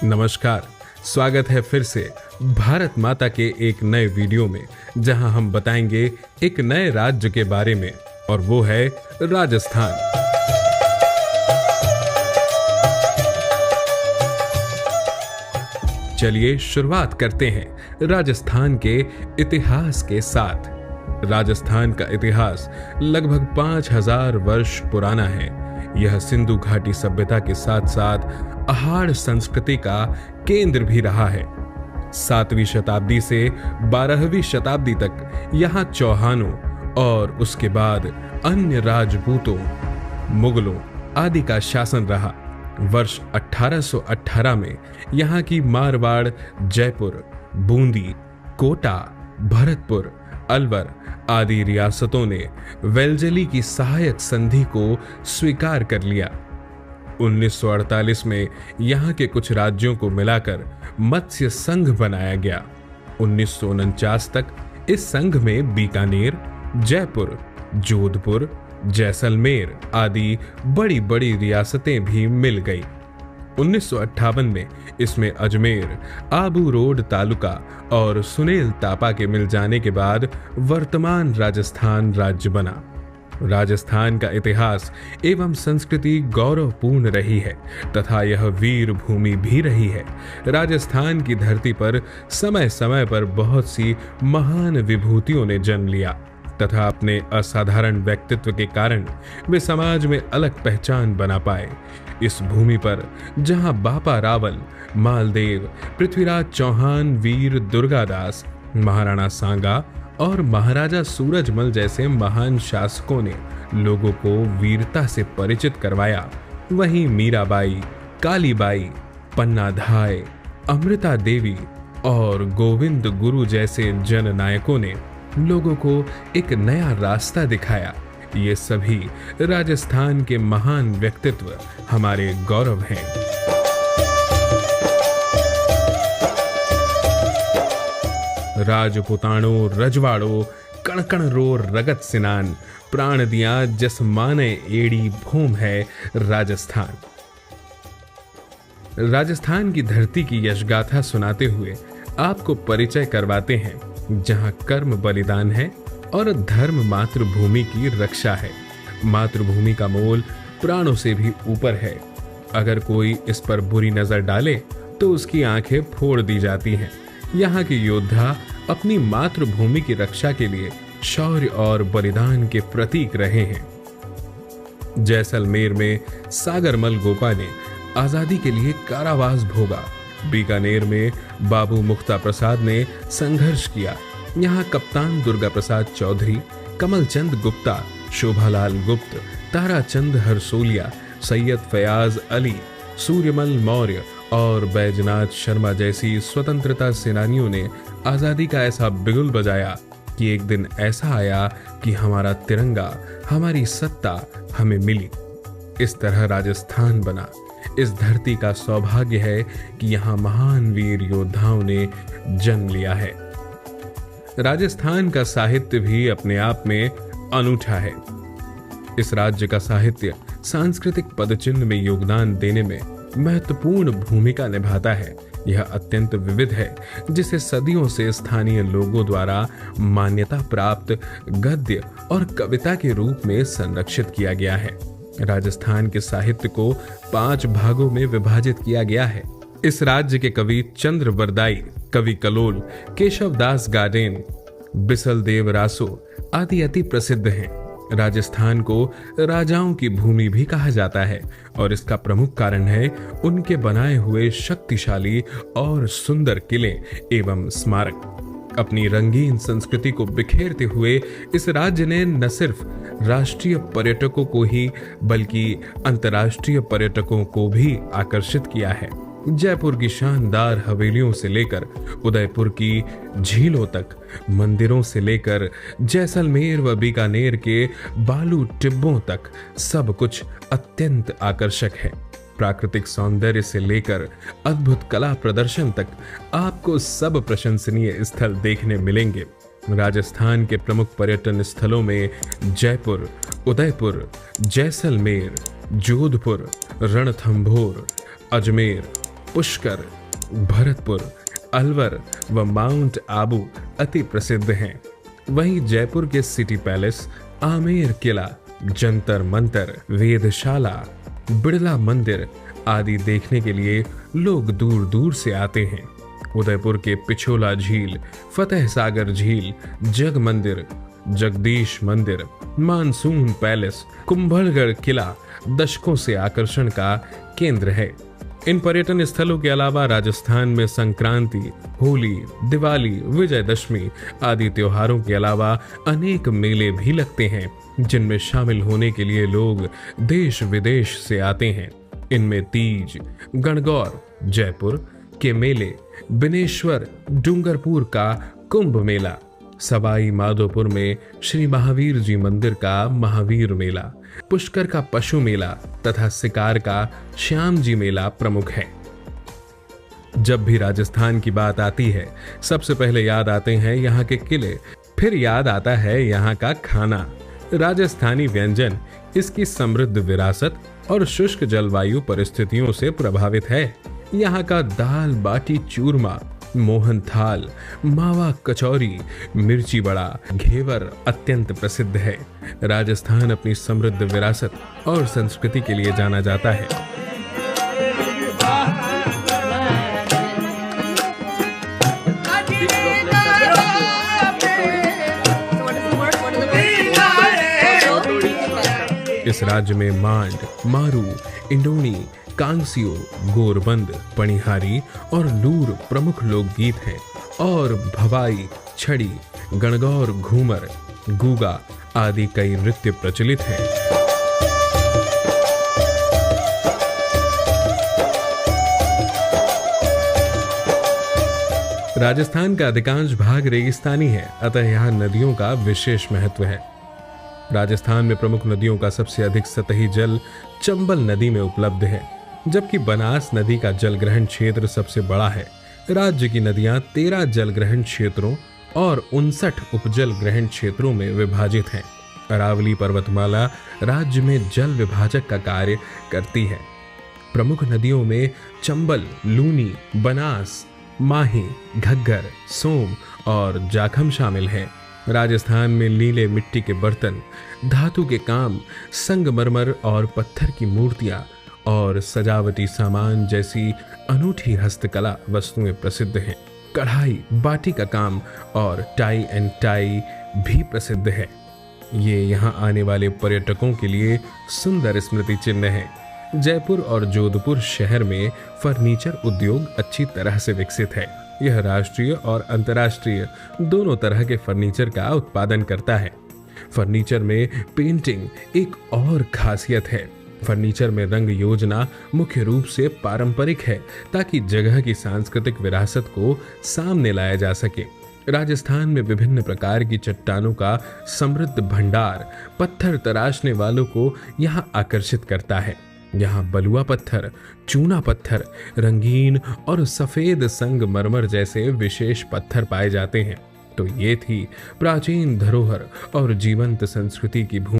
नमस्कार, स्वागत है फिर से भारत माता के एक नए वीडियो में, जहां हम बताएंगे एक नए राज्य के बारे में, और वो है राजस्थान। चलिए शुरुआत करते हैं राजस्थान के इतिहास के साथ। राजस्थान का इतिहास लगभग 5000 वर्ष पुराना है। यह सिंधु घाटी सभ्यता के साथ साथ पहाड़ संस्कृति का केंद्र भी रहा है। 7वीं शताब्दी से 12वीं शताब्दी तक यहाँ चौहानों और उसके बाद अन्य राजपूतों, मुगलों आदि का शासन रहा। वर्ष 1818 में यहाँ की मारवाड़, जयपुर, बूंदी, कोटा, भरतपुर, अलवर आदि रियासतों ने वेल्जेली की सहायक संधि को स्वीकार कर लिया। 1948 में यहाँ के कुछ राज्यों को मिलाकर मत्स्य संघ बनाया गया। 1949 तक इस संघ में बीकानेर, जयपुर, जोधपुर, जैसलमेर आदि बड़ी बड़ी रियासतें भी मिल गई। 1958 में इसमें अजमेर, आबू रोड तालुका और सुनेल तापा के मिल जाने के बाद वर्तमान राजस्थान राज्य बना। राजस्थान का इतिहास एवं संस्कृति गौरवपूर्ण रही है तथा यह वीर भूमि भी रही है। राजस्थान की धरती पर समय समय पर बहुत सी महान विभूतियों ने जन्म लिया तथा अपने असाधारण व्यक्तित्व के कारण वे समाज में अलग पहचान बना पाए। इस भूमि पर जहां बापा रावल, मालदेव, पृथ्वीराज चौहान, वीर दुर्गादास, महाराणा सांगा और महाराजा सूरजमल जैसे महान शासकों ने लोगों को वीरता से परिचित करवाया, वहीं मीराबाई, कालीबाई, पन्नाधाय, अमृता देवी और गोविंद गुरु जैसे जननायकों ने लोगों को एक नया रास्ता दिखाया। ये सभी राजस्थान के महान व्यक्तित्व हमारे गौरव हैं। राजपुताणों, रजवाड़ों, कण रो रगत सिनान, प्राण दिया जस माने एड़ी भूम है राजस्थान। राजस्थान की धरती की यशगाथा सुनाते हुए आपको परिचय करवाते हैं, जहां कर्म बलिदान है और धर्म मातृभूमि की रक्षा है। मातृभूमि का मोल प्राणों से भी ऊपर है। अगर कोई इस पर बुरी नजर डाले तो उसकी आंखें फोड़ दी जाती हैं। यहाँ के योद्धा अपनी मातृभूमि की रक्षा के लिए शौर्य और बलिदान के प्रतीक रहे हैं। जैसलमेर में सागरमल गोपा ने आजादी के लिए कारावास भोगा। बीकानेर में बाबू मुख्ता प्रसाद ने संघर्ष किया। यहाँ कप्तान दुर्गा प्रसाद चौधरी, कमलचंद गुप्ता, शोभालाल गुप्त, ताराचंद हरसोलिया, सैयद फयाज अली, सूर्यमल मौर्य और बैजनाथ शर्मा जैसी स्वतंत्रता सेनानियों ने आजादी का ऐसा बिगुल बजाया कि एक दिन ऐसा आया कि हमारा तिरंगा, हमारी सत्ता हमें मिली। इस तरह राजस्थान बना। इस धरती का सौभाग्य है कि यहाँ महान वीर योद्धाओं ने जन्म लिया है। राजस्थान का साहित्य भी अपने आप में अनूठा है। इस राज्य का साहित्य सांस्कृतिक पदचिन्ह में योगदान देने में महत्वपूर्ण भूमिका निभाता है। यह अत्यंत विविध है, जिसे सदियों से स्थानीय लोगों द्वारा मान्यता प्राप्त गद्य और कविता के रूप में संरक्षित किया गया है। राजस्थान के साहित्य को 5 भागों में विभाजित किया गया है। इस राज्य के कवि चंद्र बरदाई, कवि कलोल, केशवदास गाडेन, बिसल देव रासो आदि अति प्रसिद्ध हैं। राजस्थान को राजाओं की भूमि भी कहा जाता है और इसका प्रमुख कारण है उनके बनाए हुए शक्तिशाली और सुंदर किले एवं स्मारक। अपनी रंगीन संस्कृति को बिखेरते हुए इस राज्य ने न सिर्फ राष्ट्रीय पर्यटकों को ही बल्कि अंतर्राष्ट्रीय पर्यटकों को भी आकर्षित किया है। जयपुर की शानदार हवेलियों से लेकर उदयपुर की झीलों तक, मंदिरों से लेकर जैसलमेर व बीकानेर के बालू टिब्बों तक सब कुछ अत्यंत आकर्षक है। प्राकृतिक सौंदर्य से लेकर अद्भुत कला प्रदर्शन तक आपको सब प्रशंसनीय स्थल देखने मिलेंगे। राजस्थान के प्रमुख पर्यटन स्थलों में जयपुर, उदयपुर, जैसलमेर, जोधपुर, रणथंभौर, अजमेर, पुष्कर, भरतपुर, अलवर व माउंट आबू अति प्रसिद्ध हैं। वहीं जयपुर के सिटी पैलेस, आमेर किला, जंतर मंतर, वेधशाला, बिड़ला मंदिर आदि देखने के लिए लोग दूर दूर से आते हैं। उदयपुर के पिछोला झील, फतेह सागर झील, जग मंदिर, जगदीश मंदिर, मानसून पैलेस, कुंभलगढ़ किला दशकों से आकर्षण का केंद्र है। इन पर्यटन स्थलों के अलावा राजस्थान में संक्रांति, होली, दिवाली, विजयदशमी आदि त्योहारों के अलावा अनेक मेले भी लगते हैं, जिनमें शामिल होने के लिए लोग देश विदेश से आते हैं। इनमें तीज, गणगौर, जयपुर के मेले, बिनेश्वर, डूंगरपुर का कुंभ मेला, सवाई माधोपुर में श्री महावीर जी मंदिर का महावीर मेला, पुष्कर का पशु मेला तथा सिकार का श्याम जी मेला प्रमुख है। जब भी राजस्थान की बात आती है, सबसे पहले याद आते हैं यहाँ के किले, फिर याद आता है यहाँ का खाना। राजस्थानी व्यंजन इसकी समृद्ध विरासत और शुष्क जलवायु परिस्थितियों से प्रभावित है। यहाँ का दाल बाटी चूरमा, मोहन थाल, मावा कचौरी, मिर्ची बड़ा, घेवर अत्यंत प्रसिद्ध है। राजस्थान अपनी समृद्ध विरासत और संस्कृति के लिए जाना जाता है। इस राज्य में मांड, मारू, इंडोनी, कांसियो, गोरबंद, पणिहारी और लूर प्रमुख लोकगीत हैं और भवाई, छड़ी, गणगौर, घूमर, गूगा आदि कई नृत्य प्रचलित हैं। राजस्थान का अधिकांश भाग रेगिस्तानी है, अतः यहाँ नदियों का विशेष महत्व है। राजस्थान में प्रमुख नदियों का सबसे अधिक सतही जल चंबल नदी में उपलब्ध है, जबकि बनास नदी का जलग्रहण क्षेत्र सबसे बड़ा है। राज्य की नदियां 13 जलग्रहण क्षेत्रों और 59 उपजल ग्रहण क्षेत्रों में विभाजित हैं। अरावली पर्वतमाला राज्य में जल विभाजक का कार्य करती है। प्रमुख नदियों में चंबल, लूनी, बनास, माही, घग्गर, सोम और जाखम शामिल हैं। राजस्थान में नीले मिट्टी के बर्तन, धातु के काम, संगमरमर और पत्थर की मूर्तियां और सजावटी सामान जैसी अनूठी हस्तकला वस्तुएं प्रसिद्ध हैं। कढ़ाई, बाटी का काम और टाई एंड टाई भी प्रसिद्ध है। ये यहाँ आने वाले पर्यटकों के लिए सुंदर स्मृति चिन्ह है। जयपुर और जोधपुर शहर में फर्नीचर उद्योग अच्छी तरह से विकसित है। यह राष्ट्रीय और अंतर्राष्ट्रीय दोनों तरह के फर्नीचर का उत्पादन करता है। फर्नीचर में पेंटिंग एक और खासियत है। फर्नीचर में रंग योजना मुख्य रूप से पारंपरिक है, ताकि जगह की सांस्कृतिक विरासत को सामने लाया जा सके। राजस्थान में विभिन्न प्रकार की चट्टानों का समृद्ध भंडार पत्थर तराशने वालों को यहाँ आकर्षित करता है। यहाँ बलुआ पत्थर, चूना पत्थर, रंगीन और सफेद संगमरमर जैसे विशेष पत्थर पाए जाते हैं। तो ये थी प्राचीन धरोहर और जीवंत संस्कृति की भूमि।